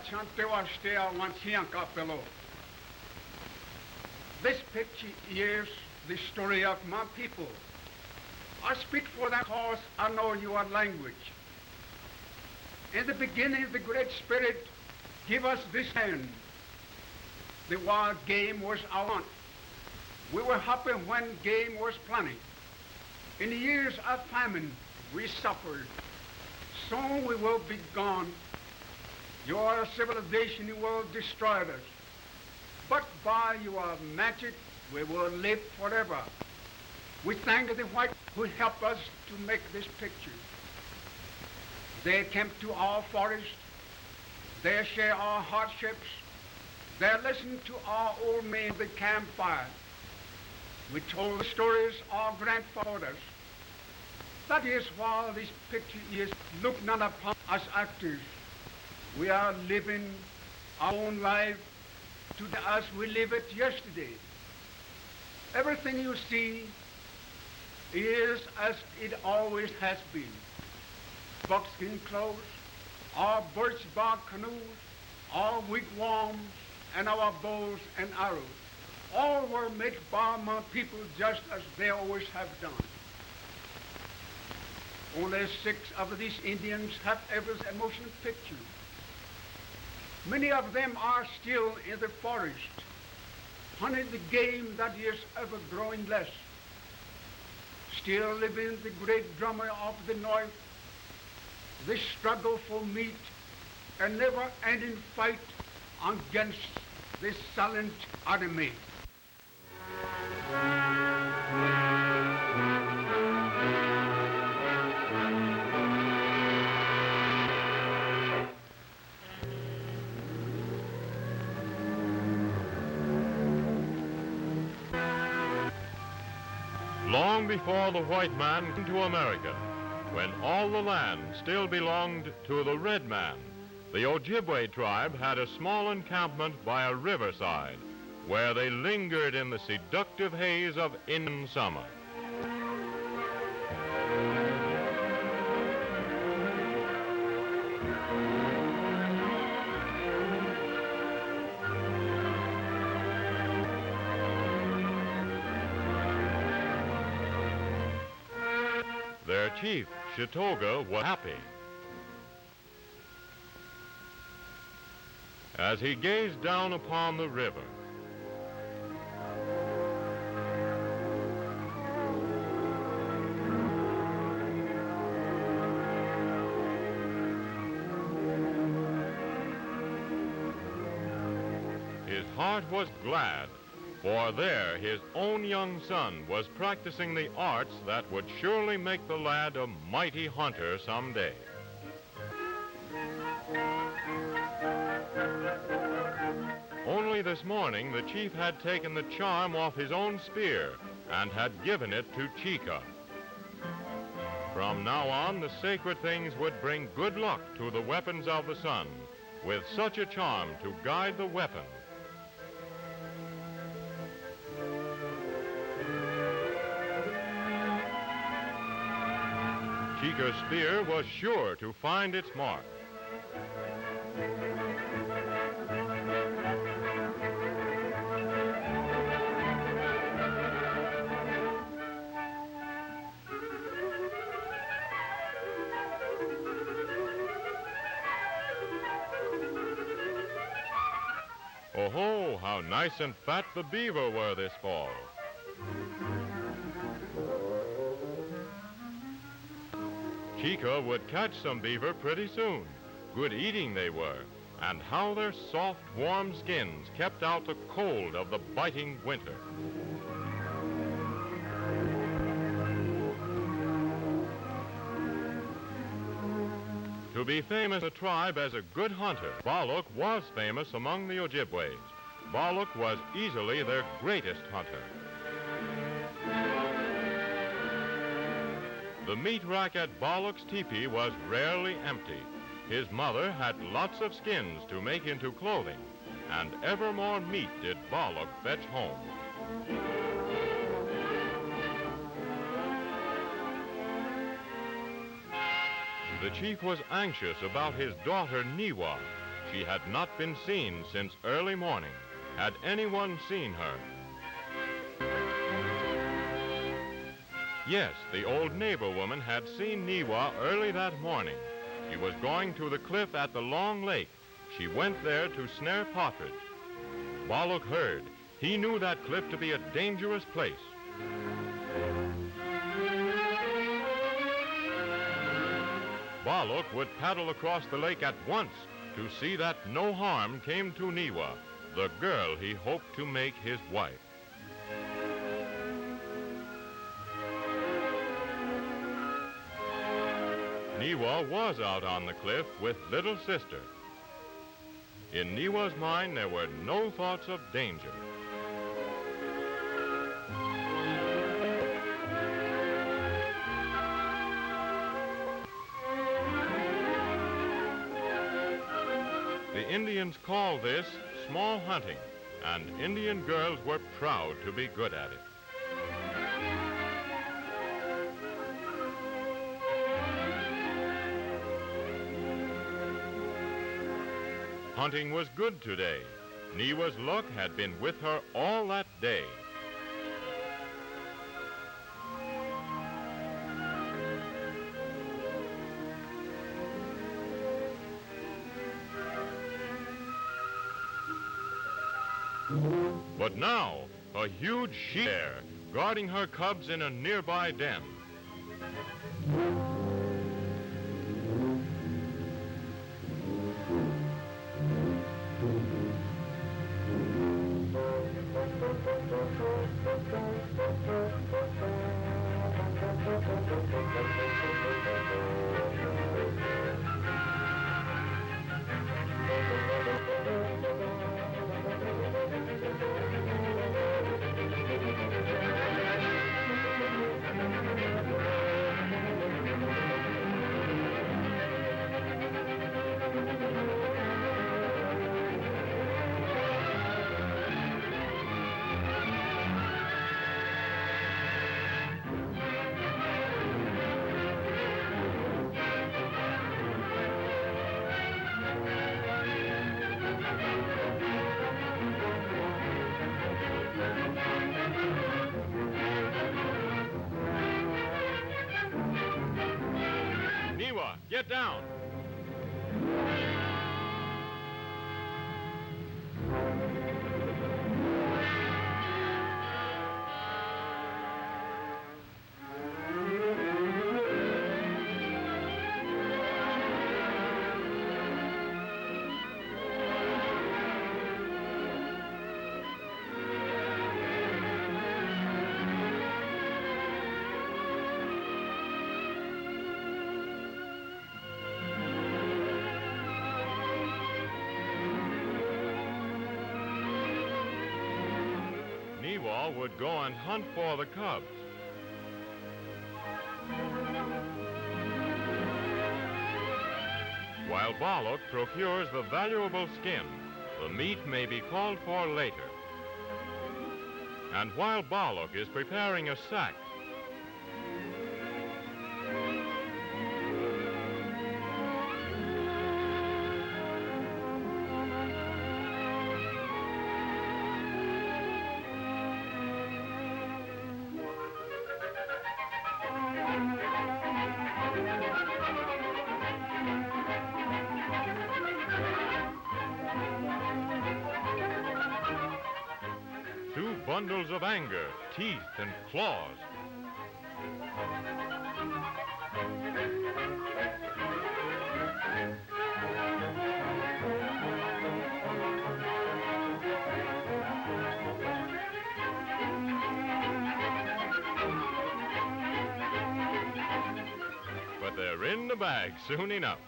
chante wastea wansianka pelo. This picture is the story of my people. I speak for that cause I know your language. In the beginning, the Great Spirit gave us this land. The wild game was our want. We were happy when game was plenty. In the years of famine, we suffered. Soon we will be gone. Your civilization will destroy us. But by your magic, we will live forever. We thank the white who helped us to make this picture. They came to our forest. They share our hardships. They listened to our old men at the campfire. We told the stories of grandfathers. That is why this picture is looked not upon as actors. We are living our own life as we live it yesterday. Everything you see is as it always has been. Buckskin clothes, our birch bark canoes, our wigwams, and our bows and arrows. All were made by my people just as they always have done. Only 6 of these Indians have ever a motion picture. Many of them are still in the forest, hunting the game that is ever growing less. Still living the great drama of the North, this struggle for meat, a never-ending fight against this silent enemy. Long before the white man came to America, when all the land still belonged to the red man, the Ojibwe tribe had a small encampment by a riverside where they lingered in the seductive haze of Indian summer. Their chief, Chitoga, was happy. As he gazed down upon the river, his heart was glad, for there his own young son was practicing the arts that would surely make the lad a mighty hunter someday. Only this morning the chief had taken the charm off his own spear and had given it to Chica. From now on, the sacred things would bring good luck to the weapons of the sun, with such a charm to guide the weapon. Chica's spear was sure to find its mark. Oh-ho, how nice and fat the beaver were this fall. Chica would catch some beaver pretty soon. Good eating they were, and how their soft, warm skins kept out the cold of the biting winter. To be famous a tribe as a good hunter, Baluk was famous among the Ojibways. Baluk was easily their greatest hunter. The meat rack at Baluk's teepee was rarely empty. His mother had lots of skins to make into clothing, and ever more meat did Baluk fetch home. The chief was anxious about his daughter Niwa. she had not been seen since early morning. Had anyone seen her? Yes, the old neighbor woman had seen Niwa early that morning. She was going to the cliff at the Long Lake. She went there to snare partridge. Balak heard. He knew that cliff to be a dangerous place. Balak would paddle across the lake at once to see that no harm came to Niwa, the girl he hoped to make his wife. Niwa was out on the cliff with little sister. In Niwa's mind, there were no thoughts of danger. The Indians call this small hunting, and Indian girls were proud to be good at it. Hunting was good today. Niwa's luck had been with her all that day. But now, a huge she-bear guarding her cubs in a nearby den. Niwa, get down! Niwa would go and hunt for the cubs. While Balak procures the valuable skin, the meat may be called for later. And while Balak is preparing a sack, two bundles of anger, teeth, and claws. But they're in the bag soon enough.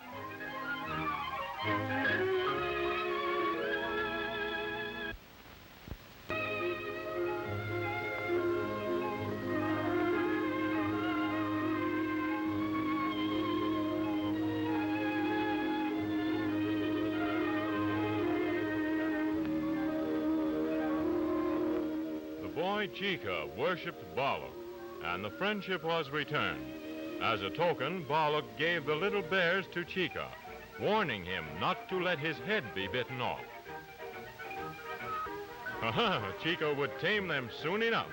Boy Chika worshipped Balak, and the friendship was returned. As a token, Balak gave the little bears to Chika, warning him not to let his head be bitten off. Chico would tame them soon enough.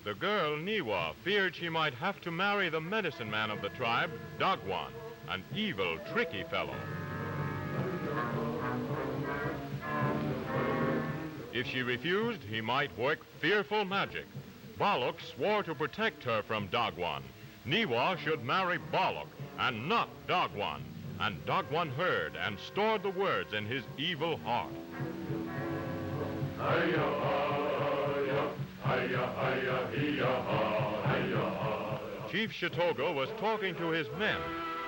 The girl, Niwa, feared she might have to marry the medicine man of the tribe, Dagwan, an evil, tricky fellow. If she refused, he might work fearful magic. Balak swore to protect her from Dagwan. Niwa should marry Balak and not Dagwan. And Dagwan heard and stored the words in his evil heart. Chief Chitoga was talking to his men.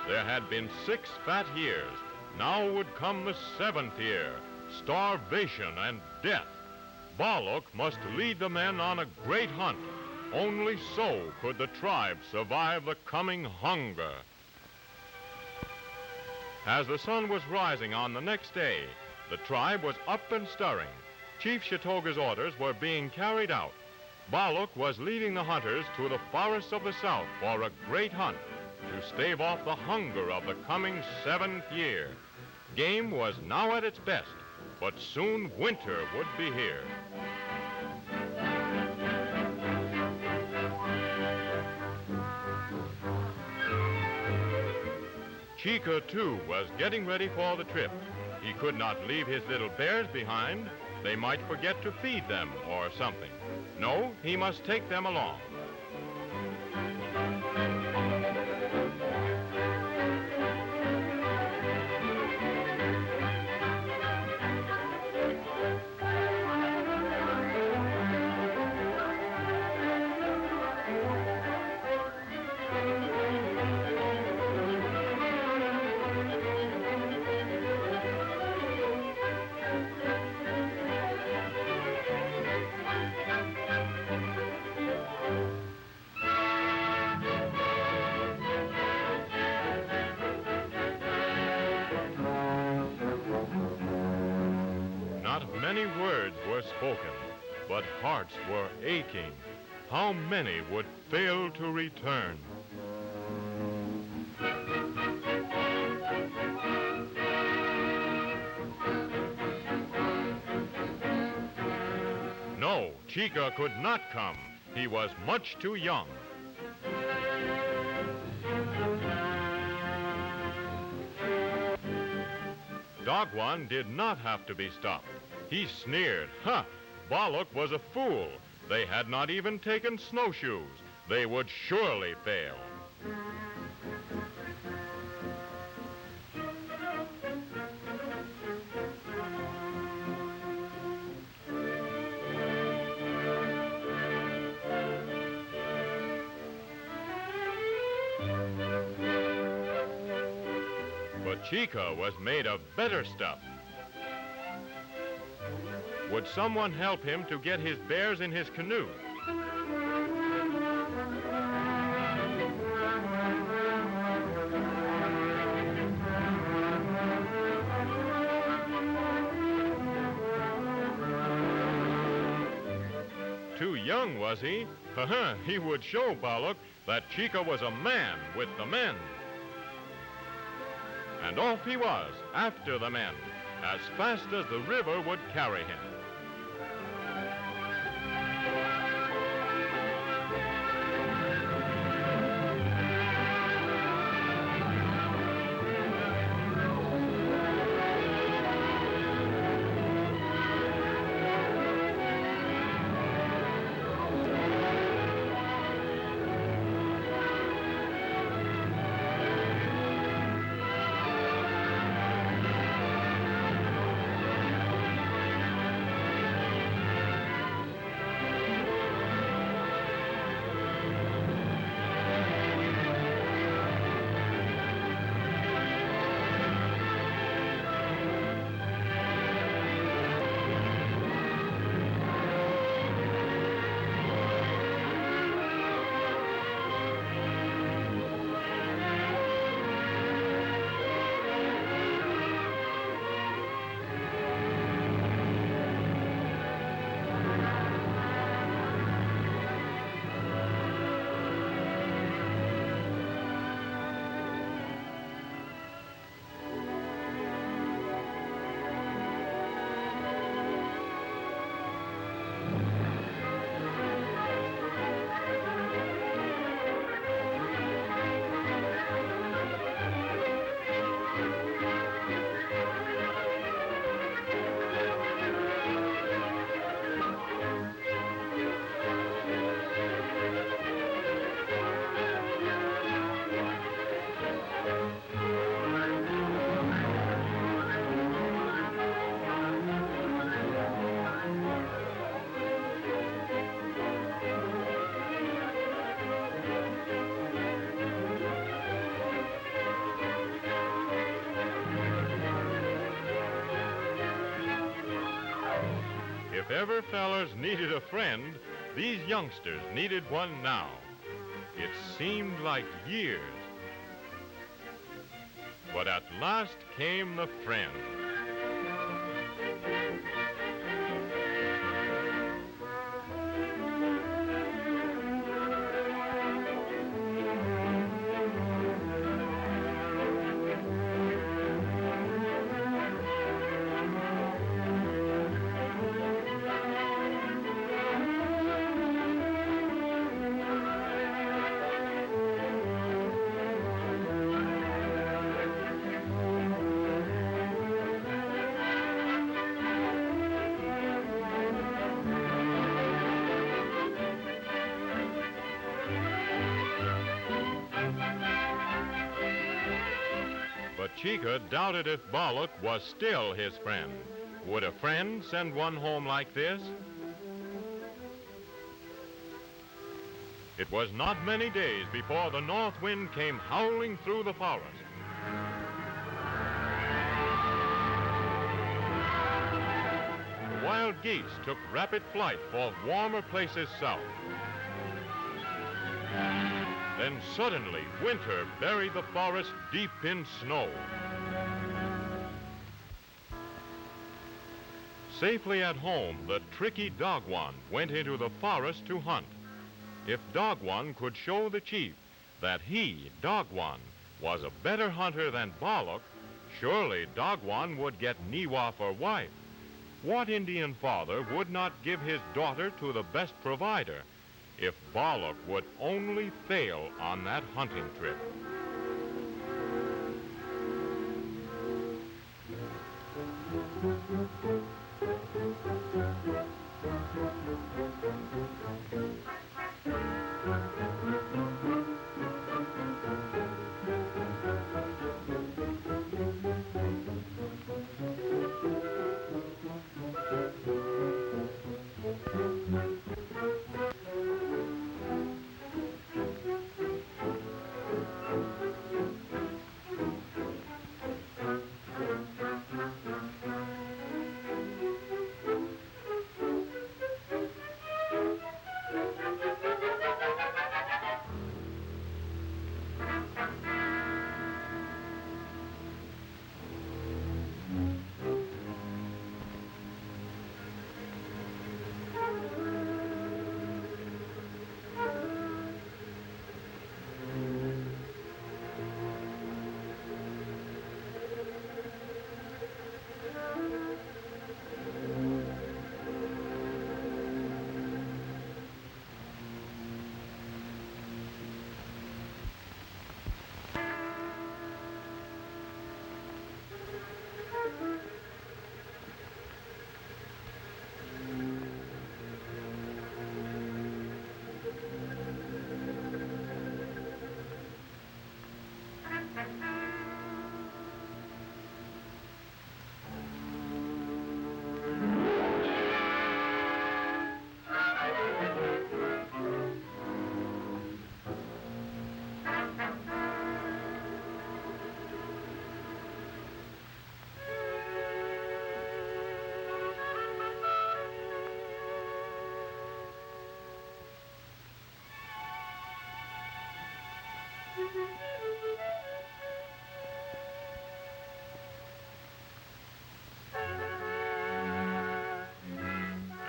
There had been 6 fat years. Now would come the 7th year, starvation and death. Balak must lead the men on a great hunt. Only so could the tribe survive the coming hunger. As the sun was rising on the next day, the tribe was up and stirring. Chief Chitoga's orders were being carried out. Balak was leading the hunters to the forests of the south for a great hunt to stave off the hunger of the coming 7th year. Game was now at its best, but soon winter would be here. Chica, too, was getting ready for the trip. He could not leave his little bears behind. They might forget to feed them or something. No, he must take them along. Many words were spoken, but hearts were aching. How many would fail to return? No, Chica could not come. He was much too young. Dagwan did not have to be stopped. He sneered. Balak was a fool. They had not even taken snowshoes. They would surely fail. But Chica was made of better stuff. Would someone help him to get his bears in his canoe? Too young, was he? He would show Balak that Chica was a man with the men. And off he was, after the men, as fast as the river would carry him. if ever fellers needed a friend, these youngsters needed one now. It seemed like years. But at last came the friend. But Chica doubted if Bollock was still his friend. Would a friend send one home like this? It was not many days before the north wind came howling through the forest. The wild geese took rapid flight for warmer places south. Then suddenly, winter buried the forest deep in snow. Safely at home, the tricky Dogwan went into the forest to hunt. If Dogwan could show the chief that he, Dogwan, was a better hunter than Bollock, surely Dogwan would get Newa for wife. What Indian father would not give his daughter to the best provider if Bollock would only fail on that hunting trip?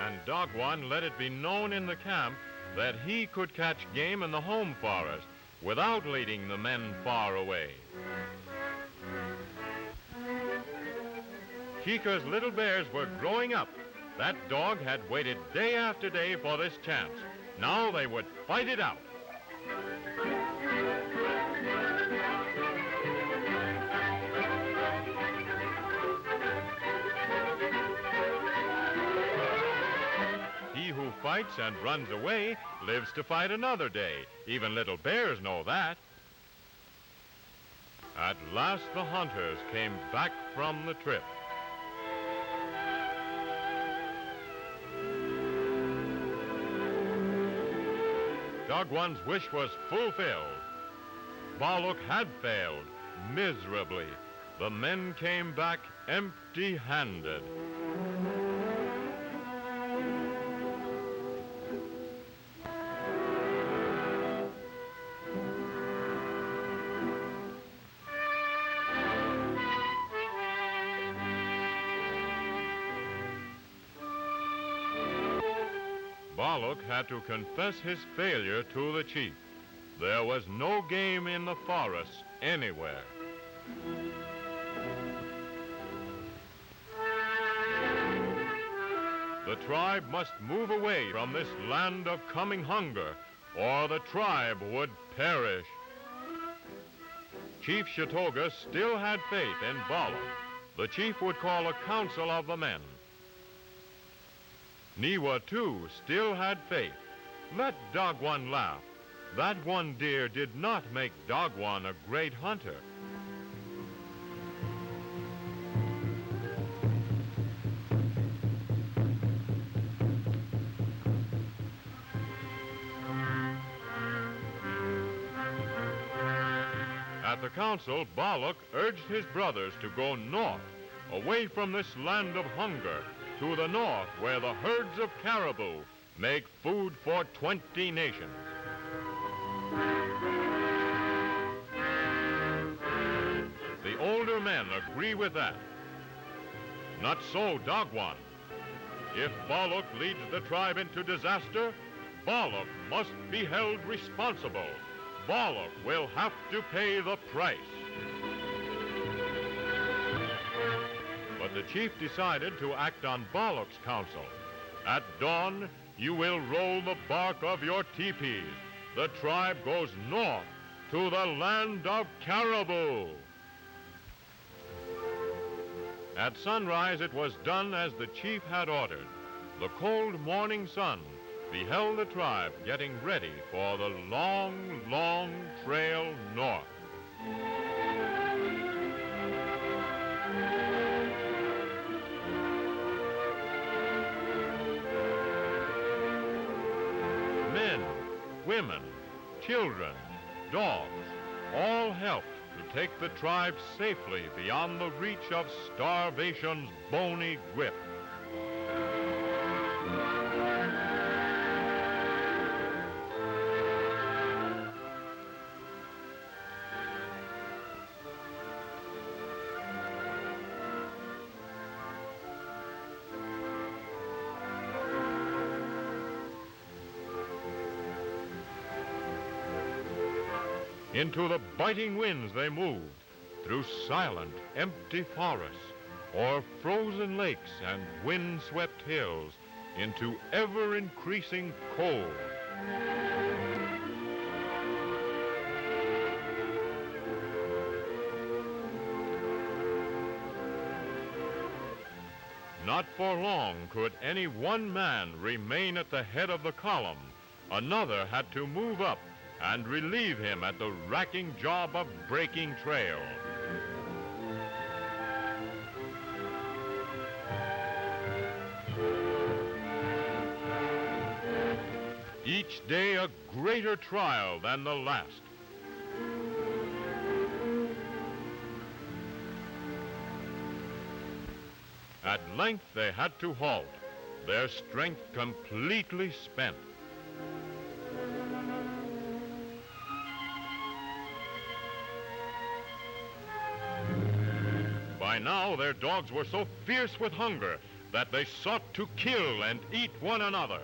And Dogwan let it be known in the camp that he could catch game in the home forest without leading the men far away. Chica's little bears were growing up. That dog had waited day after day for this chance. Now they would fight it out. He who fights and runs away lives to fight another day. Even little bears know that. At last the hunters came back from the trip. Dogwan's wish was fulfilled. Bollock had failed miserably. The men came back empty-handed. Balak had to confess his failure to the chief. There was no game in the forest anywhere. The tribe must move away from this land of coming hunger, or the tribe would perish. Chief Chatoga still had faith in Balak. The chief would call a council of the men. Newa, too, still had faith. Let Dagwan laugh. That one deer did not make Dagwan a great hunter. At the council, Balak urged his brothers to go north, away from this land of hunger, to the north where the herds of caribou make food for 20 nations. The older men agree with that. Not so Dagwan. If Balak leads the tribe into disaster, Balak must be held responsible. Balak will have to pay the price. But the chief decided to act on Balak's counsel. At dawn, you will roll the bark of your teepees. The tribe goes north to the land of caribou. At sunrise, it was done as the chief had ordered. The cold morning sun beheld the tribe getting ready for the long, long trail north. Men, women, children, dogs, all helped to take the tribe safely beyond the reach of starvation's bony grip. Into the biting winds they moved, through silent, empty forests, o'er frozen lakes and wind-swept hills, into ever-increasing cold. Not for long could any one man remain at the head of the column. Another had to move up and relieve him at the racking job of breaking trail. Each day a greater trial than the last. At length they had to halt, their strength completely spent. By now, their dogs were so fierce with hunger that they sought to kill and eat one another.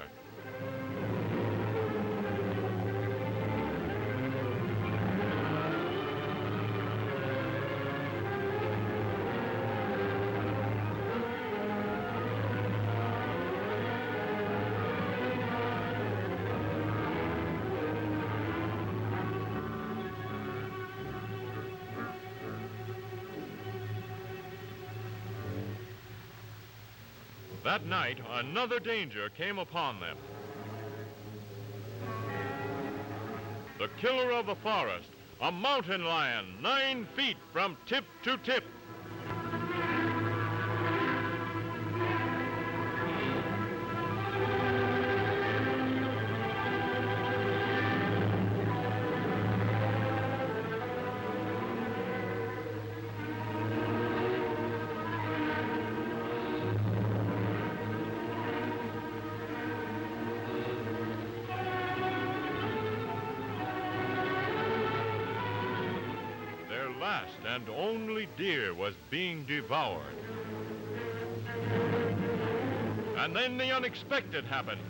That night, another danger came upon them. The killer of the forest, a mountain lion 9 feet from tip to tip. And only deer was being devoured. And then the unexpected happened.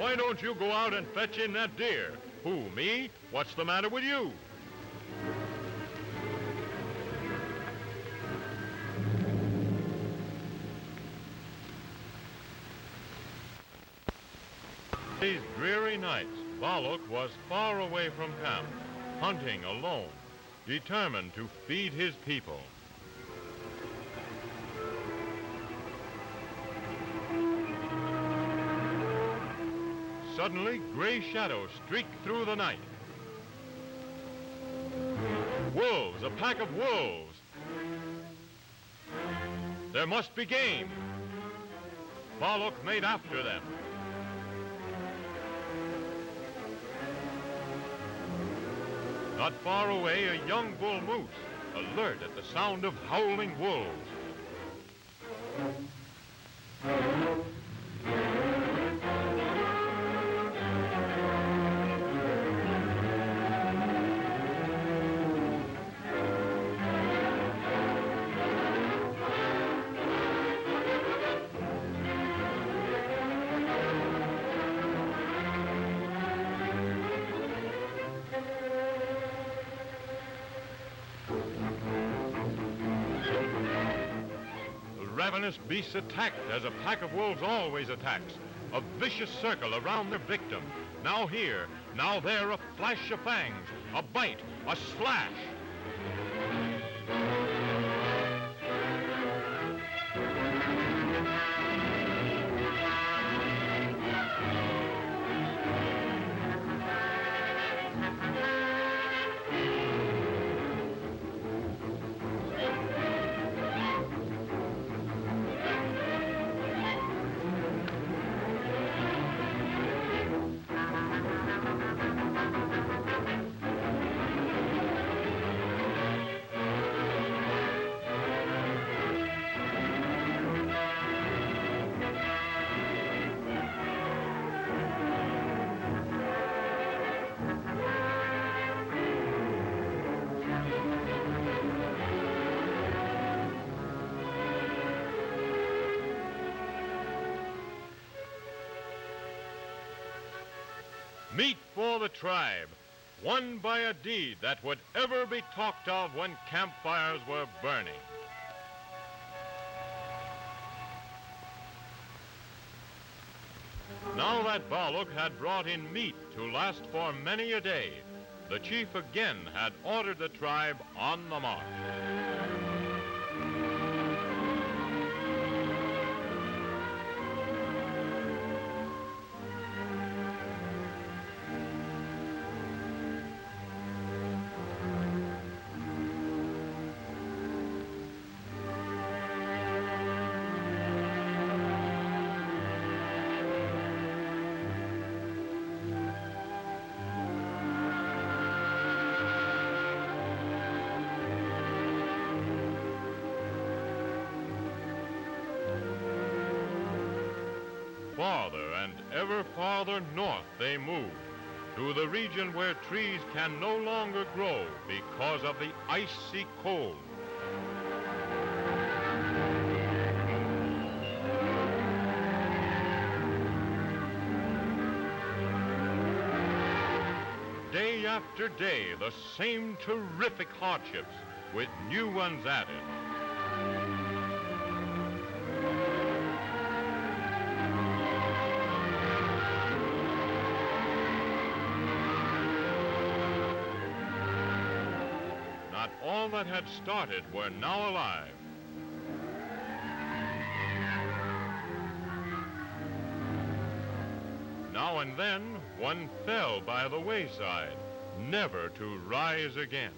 Why don't you go out and fetch in that deer? Who, me? What's the matter with you? These dreary nights, Balak was far away from camp, hunting alone, determined to feed his people. Suddenly, gray shadows streaked through the night. Wolves, a pack of wolves. There must be game. Balak made after them. Not far away, a young bull moose, alert at the sound of howling wolves. Ravenous beasts attacked as a pack of wolves always attacks. A vicious circle around their victim. Now here, now there, a flash of fangs, a bite, a slash. Meat for the tribe, won by a deed that would ever be talked of when campfires were burning. Now that Balak had brought in meat to last for many a day, the chief again had ordered the tribe on the march. Farther and ever farther north they moved, to the region where trees can no longer grow because of the icy cold. Day after day, the same terrific hardships, with new ones added. Not all that had started were now alive. Now and then, one fell by the wayside, never to rise again.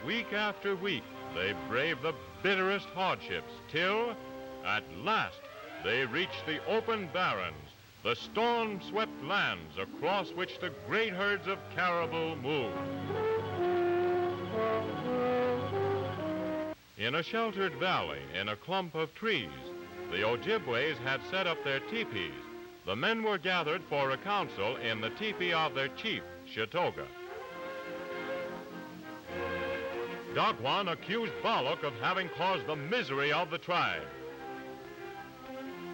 Week after week, they braved the bitterest hardships till, at last, they reached the open barrens, the storm-swept lands across which the great herds of caribou moved. In a sheltered valley, in a clump of trees, the Ojibways had set up their teepees. The men were gathered for a council in the teepee of their chief, Chitoga. Dagwan accused Balak of having caused the misery of the tribe.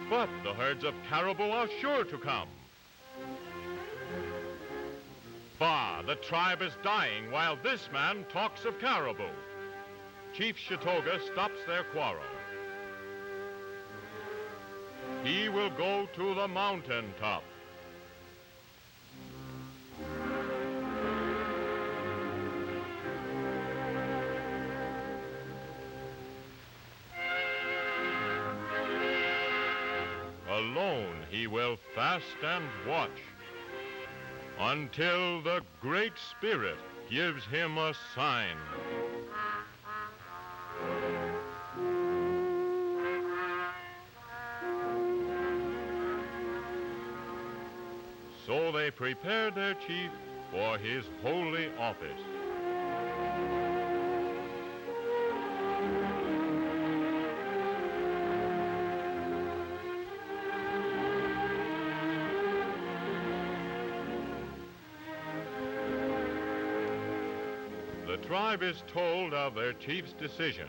But the herds of caribou are sure to come. Bah, the tribe is dying while this man talks of caribou. Chief Chitoga stops their quarrel. He will go to the mountain top. Alone he will fast and watch until the Great Spirit gives him a sign. So they prepared their chief for his holy office. The tribe is told of their chief's decision.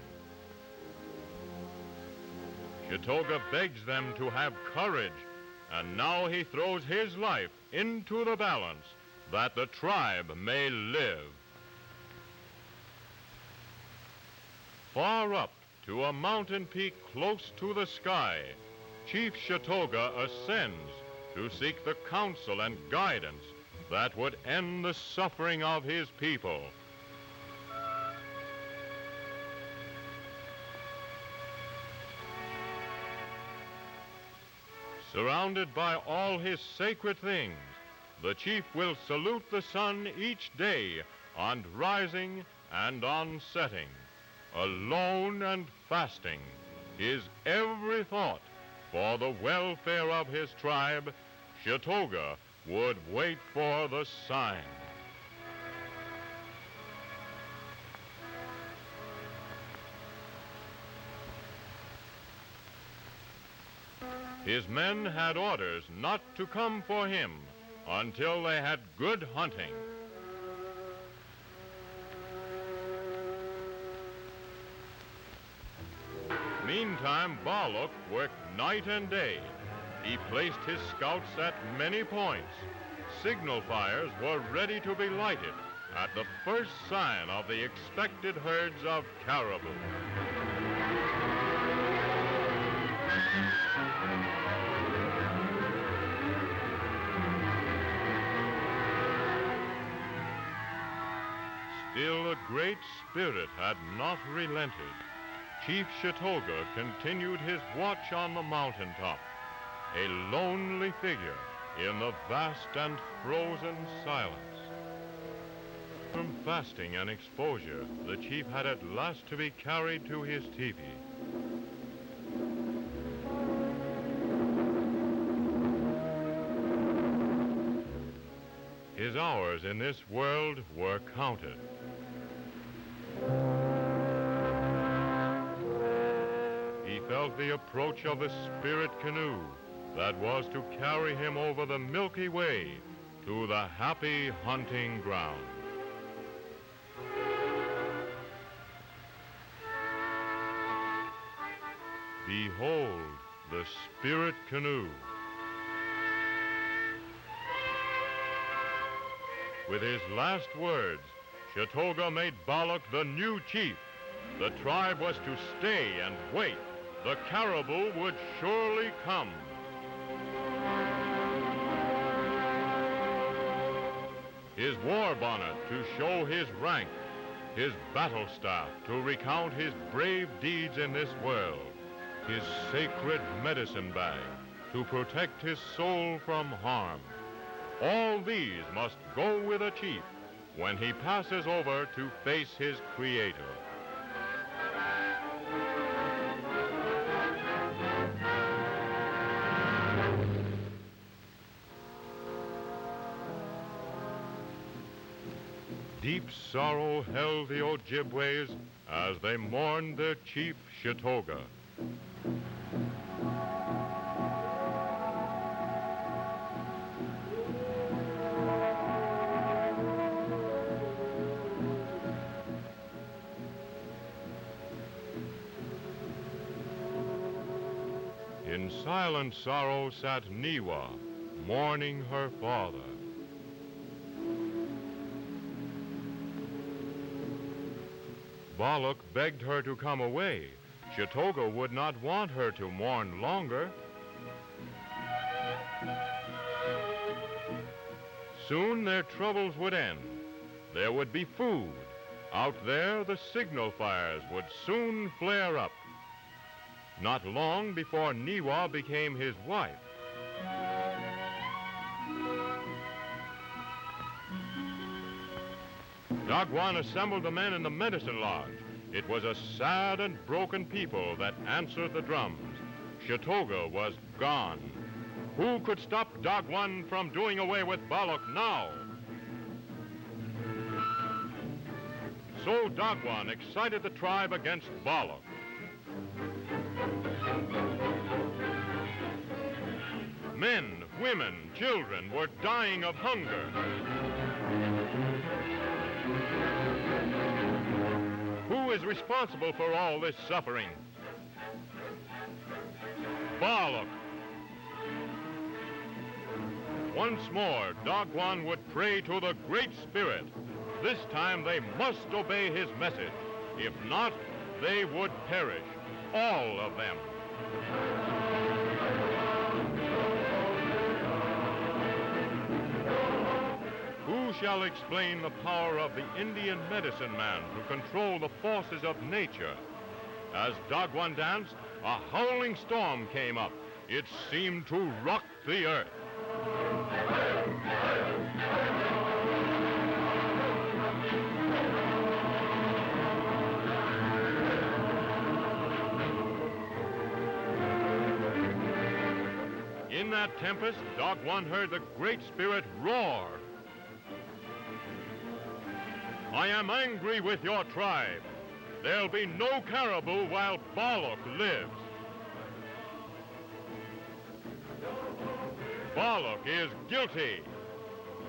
Chitoga begs them to have courage, and now he throws his life into the balance that the tribe may live. Far up to a mountain peak close to the sky, Chief Chitoga ascends to seek the counsel and guidance that would end the suffering of his people. Surrounded by all his sacred things, the chief will salute the sun each day on rising and on setting. Alone and fasting, his every thought for the welfare of his tribe, Chitoga would wait for the sign. His men had orders not to come for him until they had good hunting. Meantime, Balak worked night and day. He placed his scouts at many points. Signal fires were ready to be lighted at the first sign of the expected herds of caribou. Still, the Great Spirit had not relented. Chief Chitoga continued his watch on the mountaintop, a lonely figure in the vast and frozen silence. From fasting and exposure, the chief had at last to be carried to his teepee. His hours in this world were counted. He felt the approach of the spirit canoe that was to carry him over the Milky Way to the happy hunting ground. Behold the spirit canoe. With his last words, Chitoga made Balak the new chief. The tribe was to stay and wait. The caribou would surely come. His war bonnet to show his rank, his battle staff to recount his brave deeds in this world, his sacred medicine bag to protect his soul from harm. All these must go with a chief when he passes over to face his Creator. Deep sorrow held the Ojibways as they mourned their chief, Chitoga. In silent sorrow sat Niwa, mourning her father. Balak begged her to come away. Chitoga would not want her to mourn longer. Soon their troubles would end. There would be food. Out there, the signal fires would soon flare up. Not long before Niwa became his wife. Dagwan assembled the men in the medicine lodge. It was a sad and broken people that answered the drums. Chitoga was gone. Who could stop Dagwan from doing away with Balak now? So Dagwan excited the tribe against Balak. Men, women, children were dying of hunger. Who is responsible for all this suffering? Balak. Once more, Dagwan would pray to the Great Spirit. This time they must obey his message. If not, they would perish, all of them. Who shall explain the power of the Indian medicine man to control the forces of nature? As Dagwan danced, a howling storm came up. It seemed to rock the earth. In that tempest, Dagwan heard the Great Spirit roar. I am angry with your tribe. There'll be no caribou while Balak lives. Balak is guilty.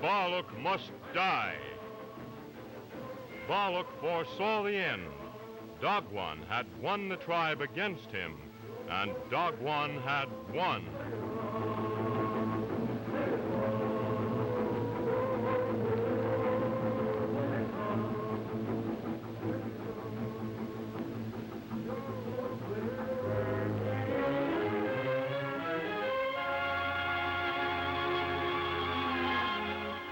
Balak must die. Balak foresaw the end. Dagwan had won the tribe against him, and Dagwan had won.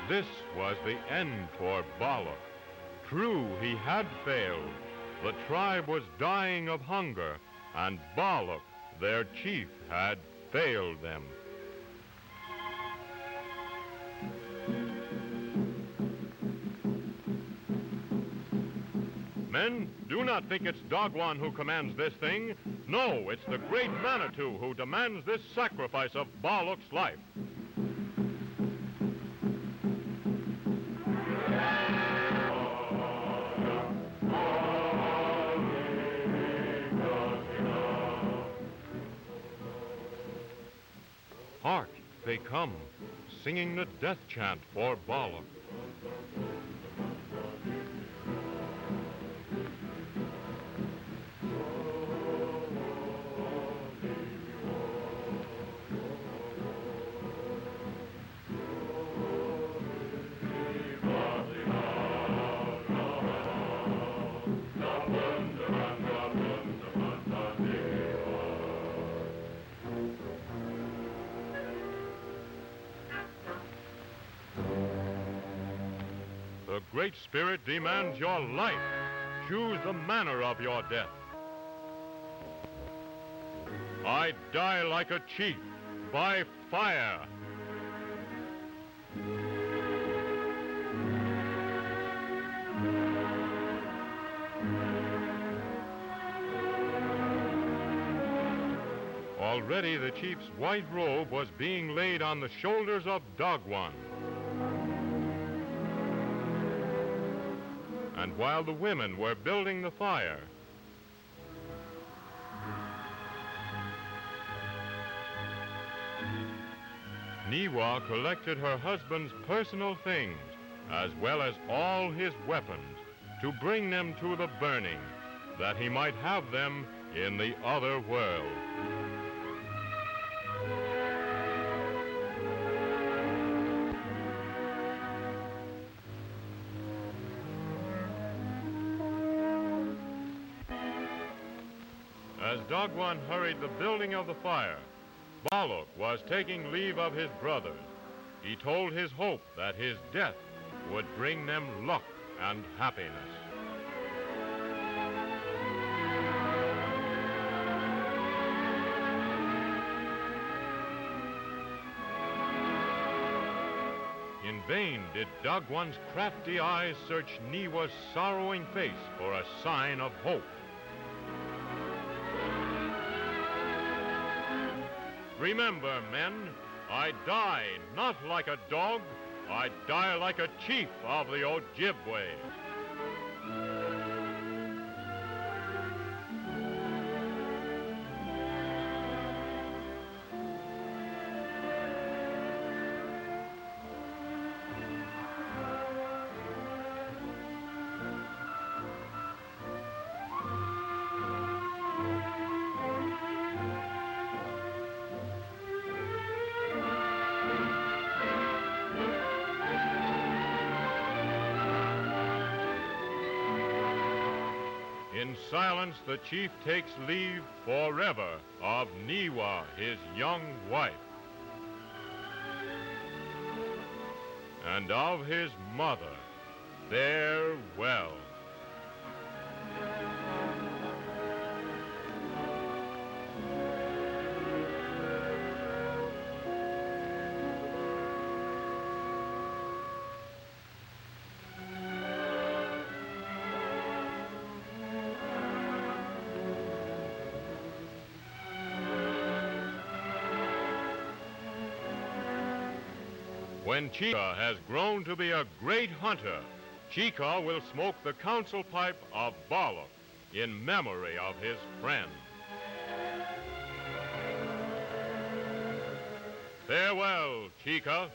This was the end for Balak. True, he had failed. The tribe was dying of hunger, and Balak, their chief, had failed them. Men, do not think it's Dagwan who commands this thing. No, it's the great Manitou who demands this sacrifice of Balak's life. Hark, they come, singing the death chant for Balak. The Great Spirit demands your life. Choose the manner of your death. I die like a chief, by fire. Already the chief's white robe was being laid on the shoulders of Dagwan. while the women were building the fire. Newa collected her husband's personal things, as well as all his weapons, to bring them to the burning, that he might have them in the other world. As Dagwan hurried the building of the fire, Balak was taking leave of his brothers. He told his hope that his death would bring them luck and happiness. In vain did Dagwan's crafty eyes search Newa's sorrowing face for a sign of hope. Remember, men, I die not like a dog, I die like a chief of the Ojibwe. In silence, the chief takes leave forever of Newa, his young wife, and of his mother. Farewell. When Chika has grown to be a great hunter, Chika will smoke the council pipe of Balak in memory of his friend. Farewell, Chika.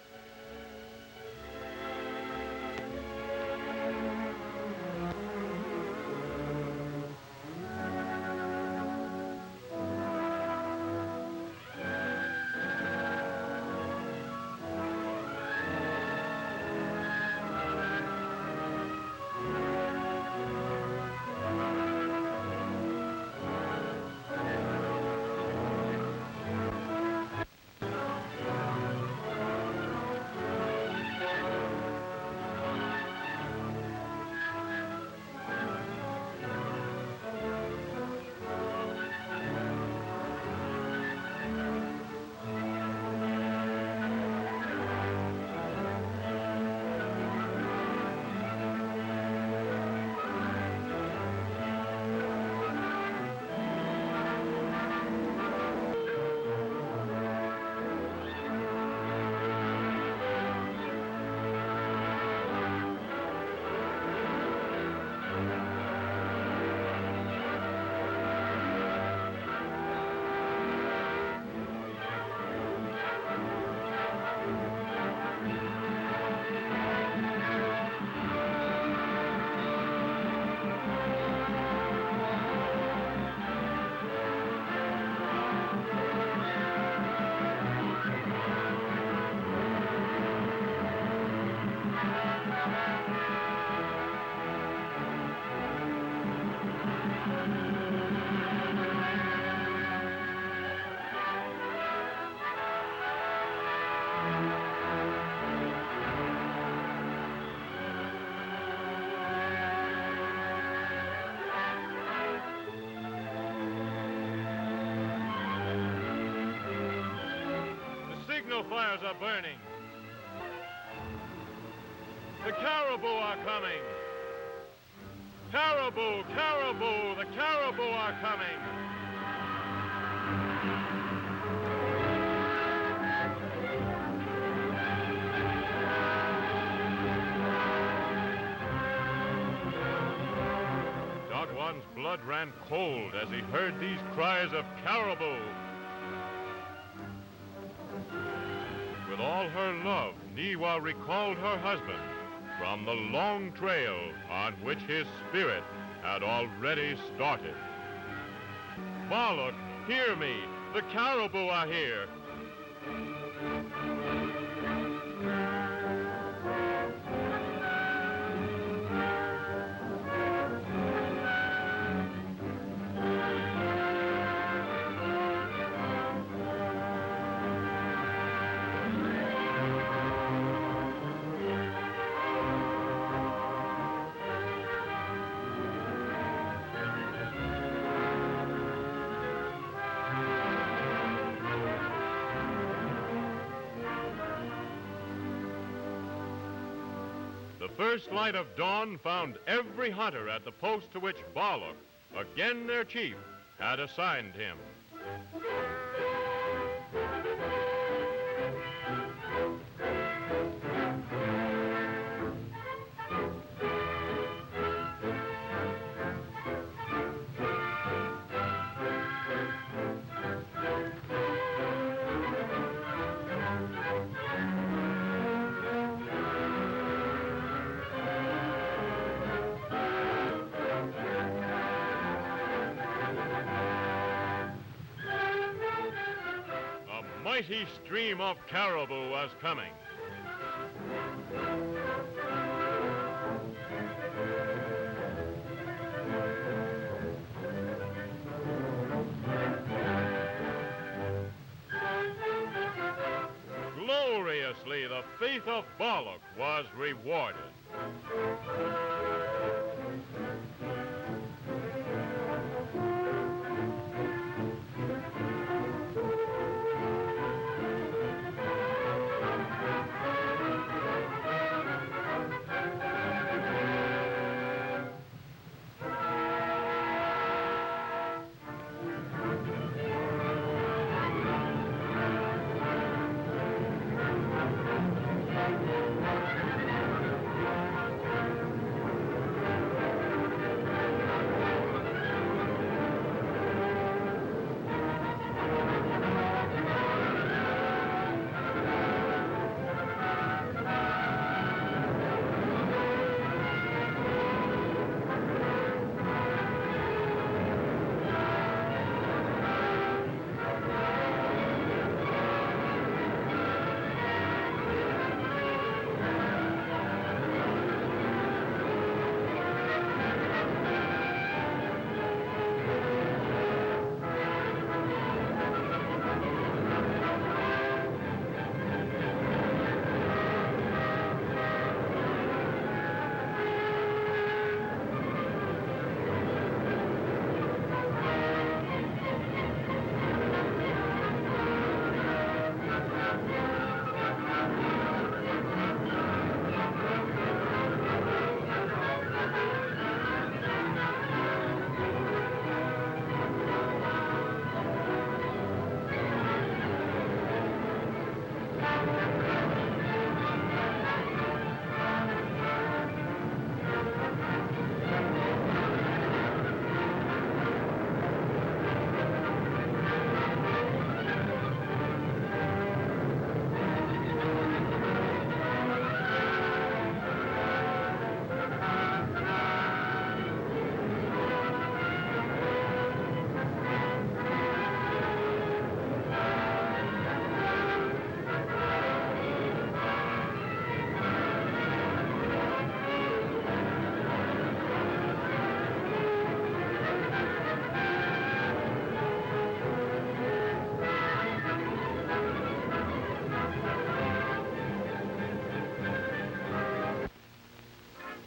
Fires are burning. The caribou are coming. Caribou, caribou, the caribou are coming. blood ran cold as he heard these cries of caribou. With all her love, Newa recalled her husband from the long trail on which his spirit had already started. Balak, hear me! The caribou are here! The first light of dawn found every hunter at the post to which Balak, again their chief, had assigned him. A mighty stream of caribou was coming. Gloriously, the faith of Balak was rewarded.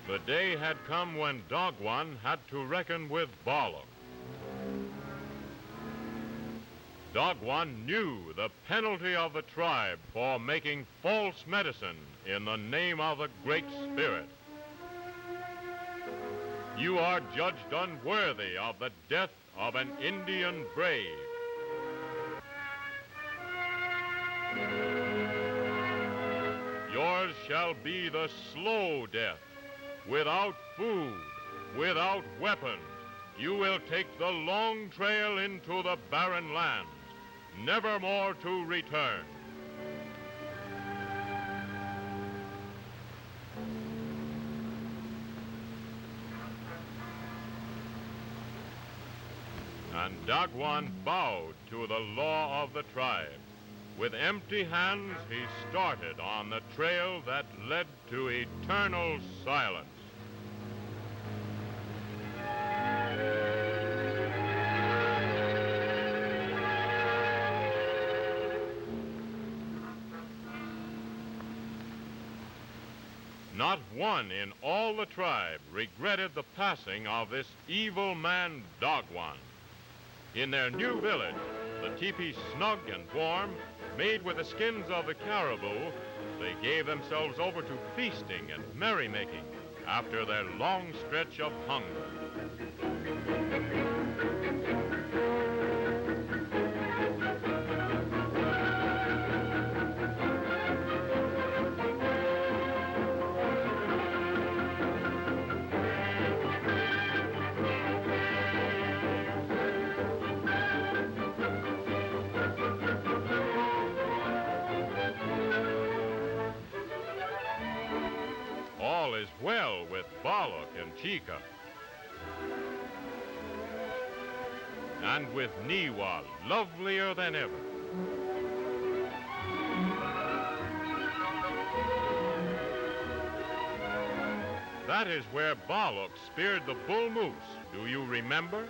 The day had come when Dagwan had to reckon with Balak. Dagwan knew the penalty of the tribe for making false medicine in the name of the Great Spirit. You are judged unworthy of the death of an Indian brave. Yours shall be the slow death, without food, without weapon, you will take the long trail into the barren lands, never more to return. And Dagwan bowed to the law of the tribe. With empty hands, he started on the trail that led to eternal silence. Not one in all the tribe regretted the passing of this evil man, Dagwan. In their new village, the teepee snug and warm, made with the skins of the caribou, they gave themselves over to feasting and merrymaking after their long stretch of hunger. All is well with Balak and Chica. And with Niwa, lovelier than ever. That is where Balak speared the bull moose. Do you remember?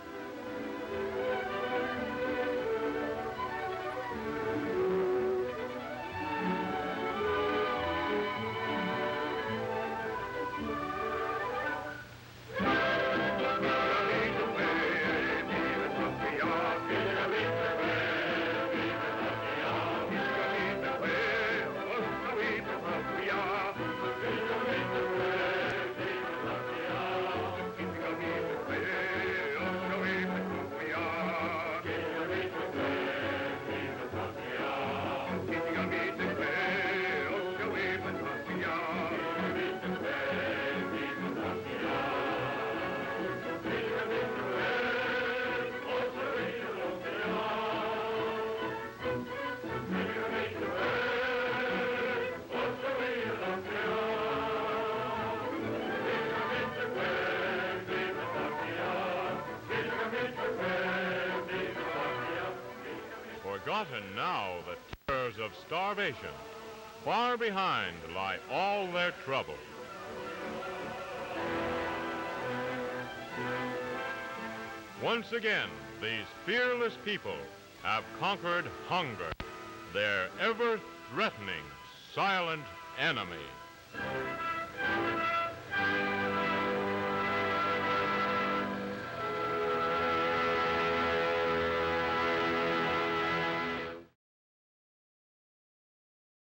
Forgotten now the terrors of starvation. Far behind lie all their troubles. Once again, these fearless people have conquered hunger, their ever-threatening, silent enemy.